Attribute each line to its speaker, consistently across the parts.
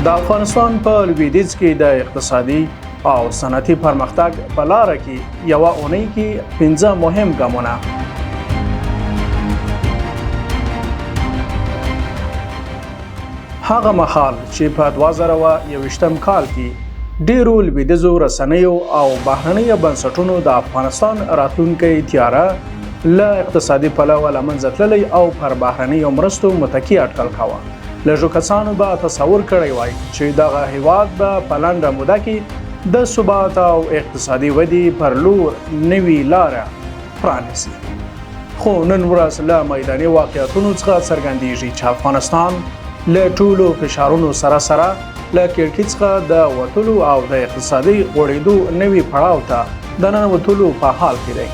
Speaker 1: د افغانستان په لوېدیځ کې د اقتصادي او صنعتي پرمختګ په لاره کې یوه اونۍ کې 15 مهم ګامونه. هغه مهال چې په 2021 کال کې ډیرو لوېدیځو رسنیو او بهرنیو بنسټونو د افغانستان راتلونکی تیاره له اقتصادي پلوه له منځه تللی او پر بهرنیو مرستو متکي اټکل کاوه. لږو کسانو به تصور کړی وای چې دغه هیواد به په لنډه موده کې د ثبات او اقتصادي ودې پر لور نوې لاره پرانیسي. خو نن ورځ له میداني واقعیتونو څخه څرګندېږي چې افغانستان له ټولو فشارونو سره له کړکۍ څخه د وتلو او د اقتصادي غوړېدو نوي پړاو ته د ننوتلو په حال کې دی.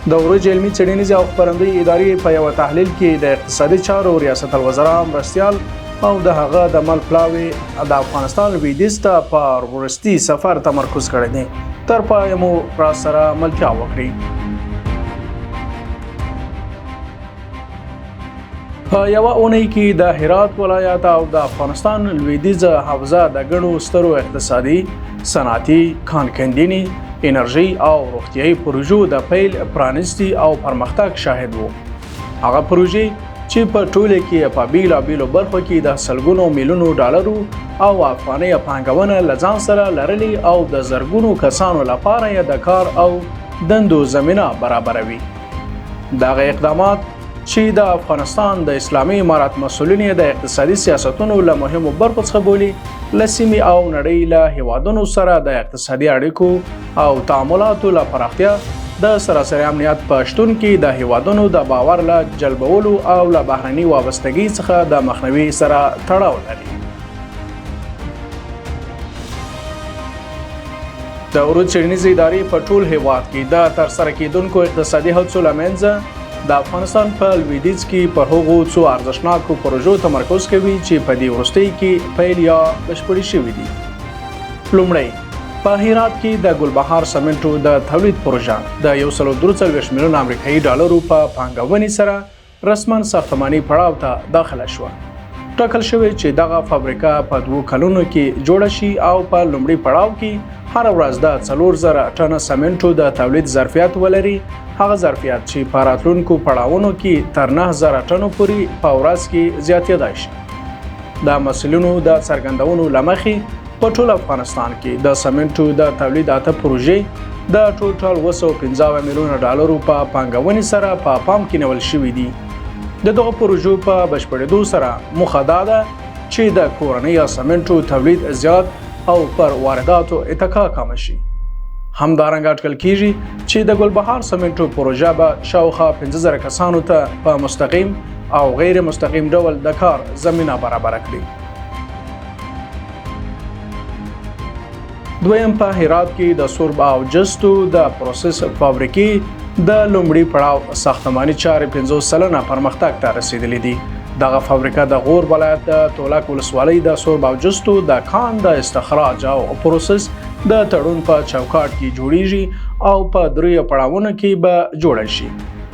Speaker 1: د عروج علمي څېړنیزې او خپرندوی ادارې په یوه تحلیل کې د اقتصادي چارو ریاست الوزرا مرستیال او د هغه د عمل پلاوي د افغانستان لوېدیځ ته په وروستي سفر تمرکز کړی دی. تر پایه مو راسره ملتیا وکړئ. په یوه اونۍ کې د هرات ولایت او د افغانستان لوېدیځه حوزه د ګڼو سترو اقتصادي، صنعتي، کانونو، انرژۍ او روغتیايي پروژو د پیل، پرانیستې او پرمختګ شاهد وو. هغه پروژې چې په ټوله کې په بیلابیلو برخو کې د سلګونو میلیونو ډالرو او افغانۍ پانګونه له ځان سره لرلي او د زرګونو کسانو لپاره یې د کار او دندو زمینه برابروي. دغه اقدامات چې د افغانستان د اسلامي امارات مسؤلین د اقتصادي سیاستونو له مهمو برخو څخه بولي، له سیمې او نړۍ له هیوادونو سره د اقتصادي اړیکو او تعاملاتو له پراختیا، د سراسري امنیت په شتون کې د هیوادونو د باور له جلبولو او له بهرني وابستګۍ څخه د مخنیوي سره تړاو لري. د عروج څېړنیزې ادارې په ټول هیواد کې د ترسره کیدونکو اقتصادي هڅو له منځه د افغانستان په لوېدیځ کې پر هغو څو ارزښتناکو پروژو تمرکز کوي چې په دې وروستۍ کې پیل یا بشپړې شوي دي. لومړی په هرات کې د ګلبهار سمنټو د تولید پروژه د 143 میلیون امریکایي ډالرو په پانګونې سره رسما ساختماني پړاو ته داخله شوه. ټاکل شوی چې دغه فابریکه په 2 کلونو کې جوړه شي او په لومړي پړاو کې هر ورځ د 4000 ټنه سمنټو د تولید ظرفیت ولري. هغه ظرفیت چې په راتلونکو پړاوونو کې تر 9000 ټنو پورې په ورځ کې زیاتېدای شي. د مسؤلینو د څرګندونو له مخې په ټول افغانستان کې د سمنټو د تولید 8 پروژې د ټوټال 215 میلیونه ډالرو په پانګونې سره په پام کې نیول شوي دي. د دغه پروژو په بشپړېدو سره موخه دا ده چې د کورنۍ سمنټو تولید زیات او پر وارداتو اتکا کم شي. همدارنګه اټکل کیږي چې د ګلبهار سمنټو پروژه به شاوخوا 15000 کسانو ته په مستقیم او غیر مستقیم ډول د کار زمینه برابر کړي. دویم په هرات کې د سورب او جستو د پروسس فابریکې د لومړي پړاو ساختماني چارې 50 سلنه پرمختګ ته رسیدلې دي. دغه فابریکه د غور ولایت د تولک ولسوالۍ د سورب او جستو د کان د استخراج او پروسس د تړون په چوکاټ کې جوړیږي او په 3 پړاوونو کې به جوړ شي.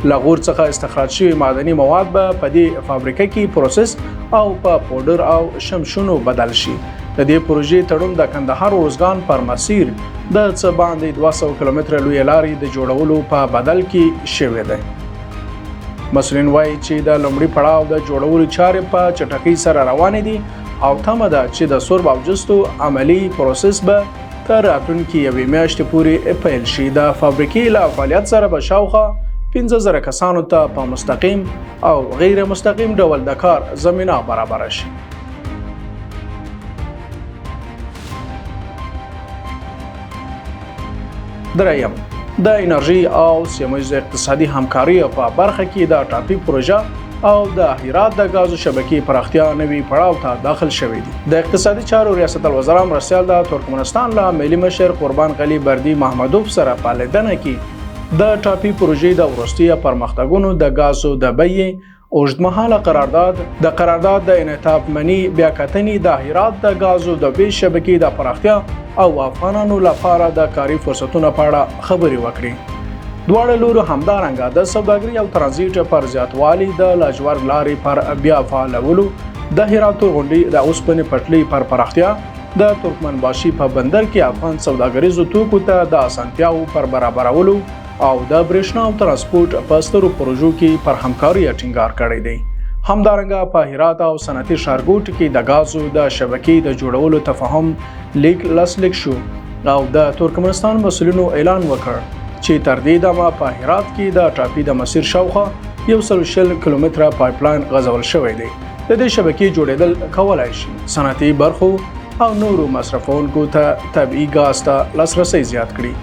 Speaker 1: له غور څخه استخراج شوي معدني مواد به په دې فابریکه کې پروسس او په پودر او شمشونو بدل شي. د دې پروژې تړون د کندهار ورزګان پر مسیر د څه باندې 200 کیلومتره لوی لارې د جوړولو په بدل کې شوی دی. مسؤلین وایي چې د لومړي پړاو د جوړولو چارې په چټکۍ سره روانې دي او تمه ده چې د سورب او جستو عملی پروسس به تر راتلونکي یوې میاشتې پورې پیل شي. د فابریکې له فعالیت سره به شاوخوا 15000 کسانو ته په مستقیم او غیر مستقیم ډول د کار زمینه برابر شي. دریم د انرژۍ او سیمه‌ییزو اقتصادي همکارۍ په برخه کې د تاپي پروژه او د هرات د غازو شبکې پراختیا نوي پړاو ته داخل شوی دي. د اقتصادي چارو ریاست الوزرا مرستیال د ترکمنستان له ملي مشر قربان غلي بردي محمدوف سره په لیدنه کې د تاپي پروژې د وروستي پرمختګونو د غازو د بیې اوږدمهاله قرارداد د انعطاف منی بیاکتنې د هرات د غازو د بیې شبکې د پراختیا او افغانانو لپاره د کاري فرصتونو په اړه خبرې وکړي. دواړه لورو همدارنګه د سوداګرۍ او ترانزیت پر زیاتوالي د لاجورد لارې پر بیا فعالولو د هرات غونډې د اوسپنې پټلۍ پر پراختیا، د ترکمنباشي په بندر کې افغان سوداګریزو توکو ته د اسانتیاو پر برابرولو او د برېښنا او ترانسپورت په سترو پروژو کې پر همکاري ټینګار کړی دی. همدارنګه په هرات او صنعتي ښارګوټ کې د غازو د شبکې د جوړولو تفاهم لیک لاسلیک شو او د ترکمنستان مسؤلینو اعلان وکړ چې تر دې دمه په هرات کې د تاپي د مسیر شاوخوا 160 کیلومتره پایپلاین غځول شوی دی. د دې شبکې جوړېدل کولای شي صنعتي برخو او نورو مصرفونکو ته طبیعي ګاز ته لاسرسی زیات کړي.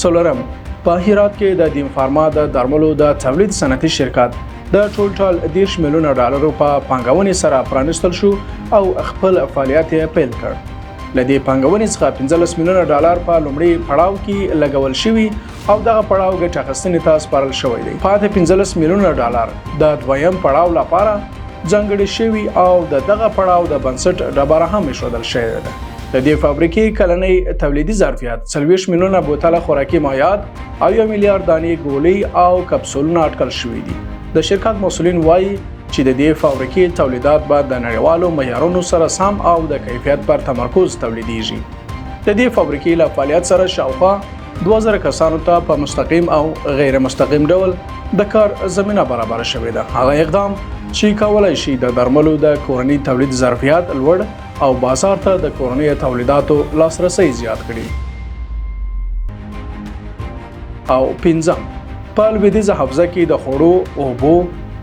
Speaker 1: څلورم، په هرات کې د دیم فارما د درملو د تولید صنعتي شرکت د ټول $10 میلیونه په پانګونې سره پرانیستل شو او خپل فعالیت یې پیل کړ. له دې پانګونې څخه $15 میلیونه په لومړي پړاو کې لګول شوي او دغه پړاو ګټه اخیستنې ته سپارل شوی دی. پاتې $15 میلیونه د دویم پړاو لپاره ځانګړي شوي او دغه پړاو د بنسټ ډبره هم ایښودل شوې ده. د دې فابریکې کلنی تولیدي ظرفیت 40 میلیونه بوتله خوراکي مایعات او 1 میلیارډ دانې ګولۍ او کپسولونه اټکل شوي دي. د شرکت مسؤلین وایي چې د دې فابریکې تولیدات به د نړیوالو معیارونو سره سم او د کیفیت پر تمرکز تولیدېږي. د دې فابریکې له فعالیت سره شاوخوا 2000 کسانو ته په مستقیم او غیر مستقیم ډول د کار زمینه برابر شوې ده. هغه اقدام چې کولای شي د درملو د کورني تولید ظرفیت لوړ او بازار ته د کورني تولیداتو لاسرسی زیات کړي. او پنځم، په لوېدیځه حوزه کې د خوړو، اوبو،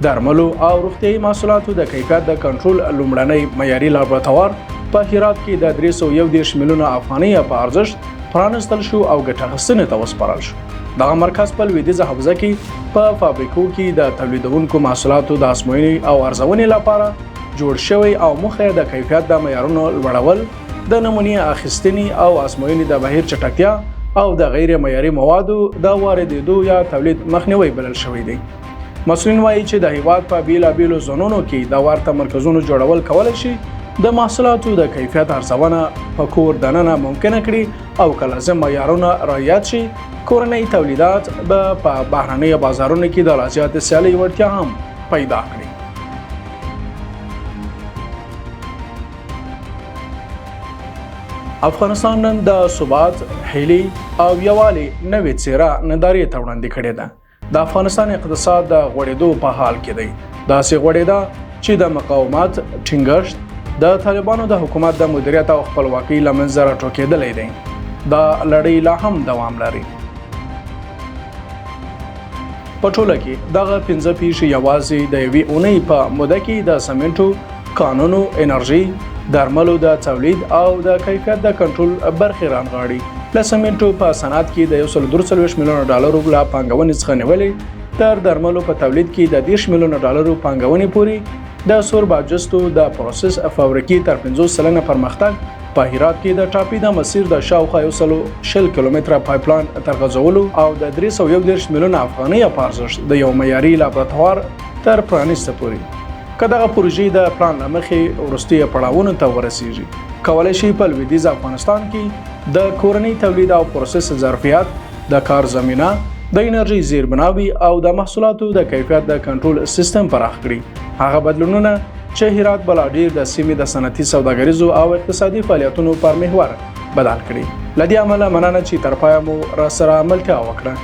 Speaker 1: درملو او روغتیايي محصولاتو د کیفیت د کنټرول لومړنی معیاري لابراتوار په هرات کې د 311 میلیونه افغانۍ په ارزښت پرانیستل شو او ګټه اخیستنې ته وسپارل شو. دغه مرکز په لوېدیځه حوزه کې په فابریکو کې د تولیدونکو محصولاتو د ازموینې او ارزونې لپاره جوړ شوی او موخه د کیفیت د معیارونو لوړول، د نمونې اخیستنې او ازموینې د بهیر چټکتیا او د غیر معیاري موادو د واردېدو یا تولید مخنیوی بلل شوی دی. مسؤلین وایي چې د هیواد په بیلابیلو زونونو کې د ورته مرکزونو جوړول کولی شي د محصولاتو د کیفیت ارزونه په کور دننه ممکنه کړي او که لازم معیارونه رعایت شي، کورنۍ تولیدات به په بهرنیو بازارونو کې د لا زیاتې سیالۍ وړتیا هم پیدا کړي. افغانستان نن د ثبات، هیلې او یووالي نوې څېره نندارې ته وړاندې کړې ده. د افغانستان اقتصاد د غوړېدو په حال کې دی. داسې غوړېده چې د مقاومت ټینګښت د طالبانو د حکومت د مدیریت او خپلواکۍ له منځه راټوکېدلی دی. دا لړۍ لا هم دوام لري. په ټوله کې دغه 5 پیښې یوازې د یوې اونۍ په موده کې د سمنټو، کانونو، انرژۍ، درملو د تولید او د کیفیت د کنټرول برخې رانغاړي. له سمنټو په صنعت کې د $143 میلیونه له پانګونې څخه نیولې تر درملو په تولید کې د $10 میلیونه پانګونې پورې د سوربا جستو د پروسس فابریکې تر 50% پرمختګ، په هرات کې د تاپي د مسیر د شاوخوا 160 کیلومتره پایپلاین تر غځولو او د 311 میلیونه افغانۍ په ارزښت د یو معیاري لابراتوار تر پرانیستې پورې. که دغه پروژې د پلان له مخې وروستي پړاوونو ته ورسیږي، کولی شي په لوېدیځ افغانستان کې د کورني تولید او پروسس ظرفیت، د کار زمینه، د انرژۍ زیربناوي او د محصولاتو د کیفیت د کنټرول سیستم پراخ کړي. هغه بدلونونه چې هرات بلا ډیر د سیمې د صنعتي سوداګریزو او اقتصادي فعالیتونو پر محور بدل کړي. له دې امله مننه چې تر پایه مو راسره ملتیا وکړه.